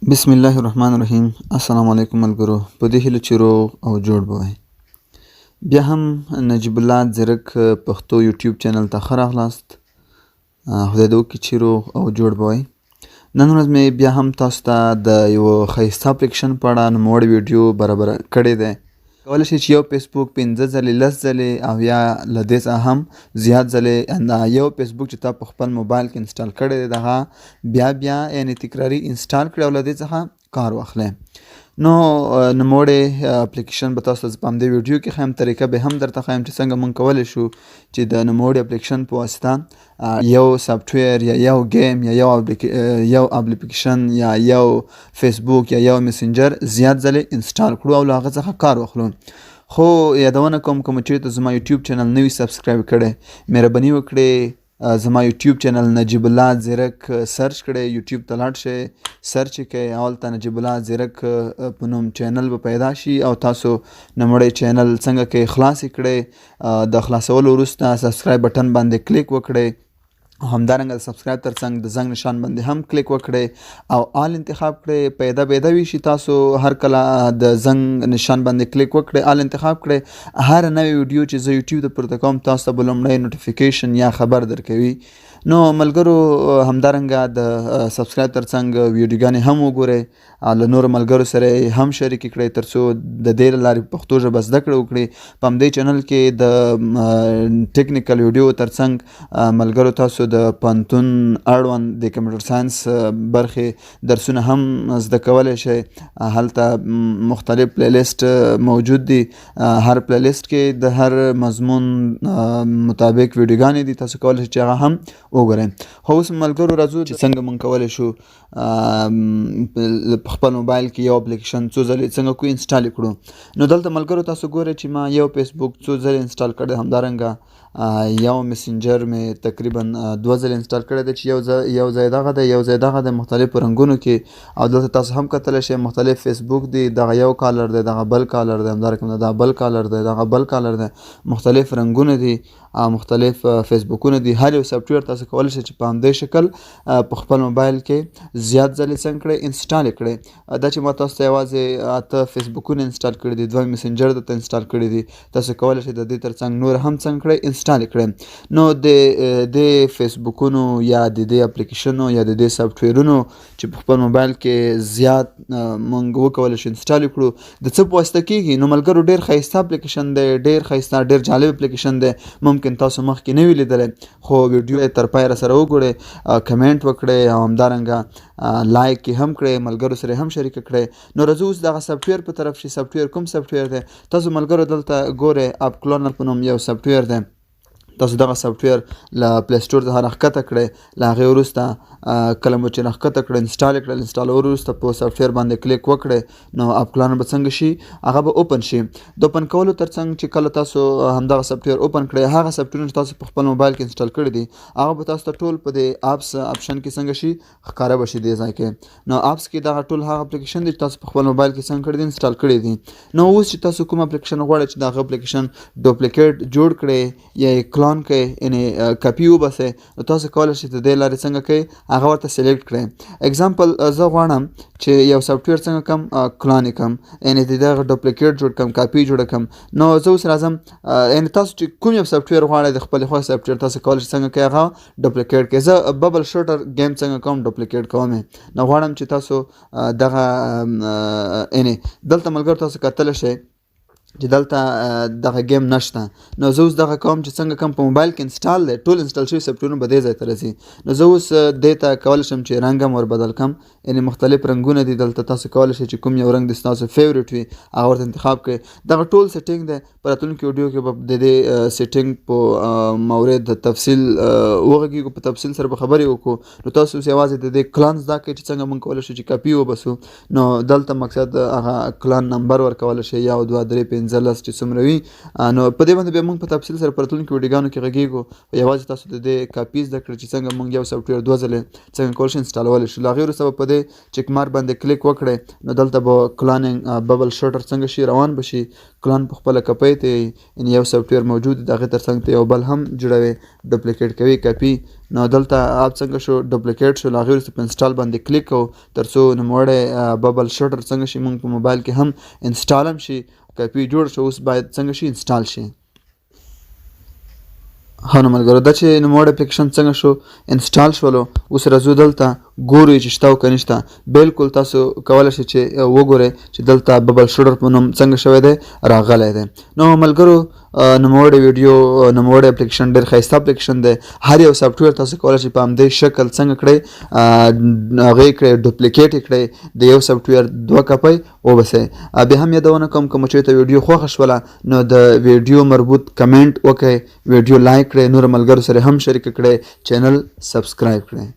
بسم الله الرحمن الرحیم. السلام علیکم ملګرو. په دې هیله چې روغ او جوړ به وئ. بیا هم نجیب الله ځیرک پښتو یوټیوب چینل ته ښه راغلاست. خدای دې وکړي چې روغ او جوړ به وئ. نن ورځ مې بیا هم تاسو ته د یو ښایسته اپلیکیشن په اړه نوموړی ویډیو برابر کړی دی. کولی شئ چې یو فیسبوک 15 ځلې 10 ځلې او یا له دې څخه هم زیات ځلې یو فیسبوک چې تا په خپل موبایل کې انسټال کړی دی دغه بیا یعنې تکراري انسټال کړئ او له دې څخه کار واخلئ. نو نوموړی اپلیکیشن به تاسو ته په همدې ویډیو کې ښیم. طریقه به هم درته ښیم چې څنګه موږ کولی شو چې د نوموړي اپلیکیشن په واسطه یو سافتویر یا یو گیم یا یو اپلیکیشن یا یو فیسبوک یا یو میسنجر زیات ځلې انسټال کړو او له هغه څخه کار واخلو. خو یادونه کوم چې ته زما یوټیوب چینل نوي سبسکرایب کړی مهرباني وکړئ زما یوټیوب چینل نجیب الله ځیرک سرچ کړئ. یوټیوب ته لاړ شئ، سرچ کړئ، هلته نجیب الله ځیرک په نوم چینل به پیدا شي او تاسو نوموړی چینل څنګه کې خلاص کړئ. د خلاصولو وروسته سبسکرایب بټن باندې کلیک وکړئ. همدارنګه د سبسکرایب ترڅنګ د زنګ نشان باندې هم کلیک وکړئ او آل انتخاب کړئ. پیدا وي شي تاسو هر کله د زنګ نشان باندې کلیک وکړئ، آل انتخاب کړئ. هر نوې ویډیو چې زه یوټیوب ته پورته کوم تاسو ته به لومړی نوټیفیکیشن یا خبر درکوي. نو ملګرو همدارنګه د سبسکرایب ترڅنګ ویډیوګانې هم وګورئ او له نورو ملګرو سره هم شریک کړئ تر څو د دې له لارې پښتو ژبه زده کړه وکړي. په همدې چینل کې د ټیکنیکل ویډیو ترڅنګ ملګرو تاسو د پوهنتون اړوند د کمپیوټر ساینس برخې درسونه هم زده کولی شئ. هلته مختلف پلیلیست موجود دي. هر پلیلیست کې د هر مضمون مطابق ویډیوګانې دي، تاسو کولی شئ چې هغه هم وګورئ. خو اوس ملګرو راځو چې څنګه موږ کولی شو په خپل موبایل کې یو اپلیکیشن څو ځلې څنګه کو انسټال کړو. نو دلته ملګرو تاسو ګورئ چې ما یو فیسبوک څو ځلې انسټال کړی، همدارنګه یو میسنجر مې تقریبا 2 ځلې انسټال کړی دی چې یو ځای دغه دی، یو ځای دغه دی مختلفو رنګونو کې. او دلته تاسو هم کتلی شئ مختلف فیسبوک دی، دغه یو کالر دی، دغه بل کالر دی، همدارنګه دا بل کالر دی، دغه بل کالر دی، مختلف رنګونه دي او مختلف فیسبوکونه دي. هر یو سافټویر تاسو کولی شئ چې په همدې شکل په خپل موبایل کې زیات ځلې څنګه کړئ انسټال کړئ. دا چې ما تاسو ته یوازې 8 فیسبوکونه انسټال کړي دي، 2 میسنجر درته انسټال کړي دي، تاسو کولی شئ د دې ترڅنګ نور هم څنګه کړئ انسټال کړئ. نو د فیسبوکونو یا د دې اپلیکیشنو یا د دې سافټویرونو چې په خپل موبایل کې زیات موږ وکولی شو انسټال کړو د څه په واسطه کېږي. نو ملګرو ډېر ښایسته اپلیکیشن دی، ډېر ښایسته ډېر جالب اپلیکیشن دی. ممکن تاسو مخکې نه وي لیدلی خو ویډیو یې تر پایه راسره وګورئ، کمنټ وکړئ او همدارنګه لایک یې هم کړئ، ملګرو سره هم شریک کړئ. نو راځو اوس دغه سافټویر په طرف شي. سافټویر کوم سافټویر دی؟ تاسو ملګرو دلته ګورئ اپ کلونر په نوم یو سافټویر دی. تاسو دغه سافټویر له پلی سټور څخه راښکته کړئ. له هغې وروسته کله مو چې راښکته کړئ انسټال یې کړل، انسټالولو وروسته په سافټویر باندې کلیک وکړئ نو اپ کلونر به څنګه شي، هغه به اوپن شي. د اوپن کولو ترڅنګ چې کله تاسو همدغه سافټویر اوپن کړئ، هغه سافټویرونه چې تاسو په خپل موبایل کې انسټال کړي دي هغه به تاسو ته ټول په دې اپس اپشن کې څنګه شي ښکاره به شي دې ځای کې. نو اپس کې دغه ټول هغه اپلیکیشن دي چې تاسو په خپل موبایل کې څنګه کړي دي انسټال کړي دي. نو اوس چې تاسو کوم اپلیکیشن غواړئ چې دغه اپلیکیشن ډوپلیکیټ جوړ کړئ یا کلون کړئ یعنې کاپي وباسئ، نو تاسو کولی شئ د دې لارې څنګه کوئ هغه ورته سلیکټ کړئ. اگزامپل زه غواړم چې یو سافټویر څنګه کم کلون یې کم، یعنې د دغه ډوپلیکیټ جوړ کم، کاپي جوړه کم. نو زه اوس راځم یعنې تاسو چې کوم یو سافټویر غواړئ د خپلې خوښې سافټویر تاسو کولی شئ څنګه کوئ هغه ډوپلیکیټ کړئ. زه ببل شوټر ګیم څنګه کوم ډوپلیکیټ کوم یې. نو غواړم چې تاسو دغه یعنې دلته ملګرو تاسو کتلی شئ چې دلته دغه گیم نشته. نو زه اوس دغه کوم چې څنګه کوم په موبایل کې انسټال دی، ټول انسټال شوي سافټویرونه به دې ځای ته راځي. نو زه اوس دې ته کولی شم چې رنګ هم ور بدل کړم، یعنې مختلف رنګونه دي. دلته تاسو کولی شئ چې کوم یو رنګ د ستاسو فیورټ وي هغه ورته انتخاب کړئ. دغه ټول سیټینګ دی. په راتلونکي ویډیو کې به د دې سیټینګ په مورد د تفصیل وغږیږو، په تفصیل سره به خبرې وکړو. نو تاسو اوس یوازې د دې کلان زده کړئ چې څنګه موږ کولی شو چې کاپي وباسو. نو دلته مقصد هغه کلان نمبر ورکولی شئ 1 2 3 15 چې څومره وي نو په دې باندې بیا موږ په تفصیل سره په راتلونکو ویډیوګانو کې غږیږو یوازې تاسو د دې کاپي زده کړئ چې څنګه موږ یو سافټویر 2 ځلې څنګه کولی شو انسټالولی شو له هغې وروسته به په دې چک مارک باندې کلیک وکړئ نو دلته به کلانینګ ببل شوټر څنګه شي روان به شي کلان په خپله کپۍ ته یعنې یو سافټویر موجود دی د هغې تر څنګ ته یو بل هم جوړوي ډپلیکیټ کوي کاپي نو دلته آپ څنګه شو ډپلیکیټ شو له هغې وروسته په انسټال باندې کلیک کوو تر څو نوموړی ببل شوټر څنګه شي موږ په موبایل کې هم انسټال هم شي کاپي جوړ شو اوس باید څنګه شي انسټال شي ها نو ملګرو دا چې نوموړی اپلیکیشن څنګه شو انسټال شولو اوس راځو دلته ګورو چې شته او که نشته بالکل تاسو کولی شئ چې وګورئ چې دلته ببل شوټر په نوم څنګه شوی دی راغلی دی نو ملګرو نوموړی ویډیو نوموړی اپلیکیشن ډېر ښایسته اپلیکیشن دی هر یو سافټویر تاسو کولی شئ په همدې شکل څنګه کړئ هغې کړئ ډپلیکیټ یې کړئ د یو سافټویر 2 کپۍ وباسئ بیا هم یادونه کوم که مو چېرته ویډیو خوښه شوله نو د ویډیو مربوط کمنټ وکړئ ویډیو لایک کړئ نورو ملګرو سره هم شریکه کړئ چینل سبسکرایب کړئ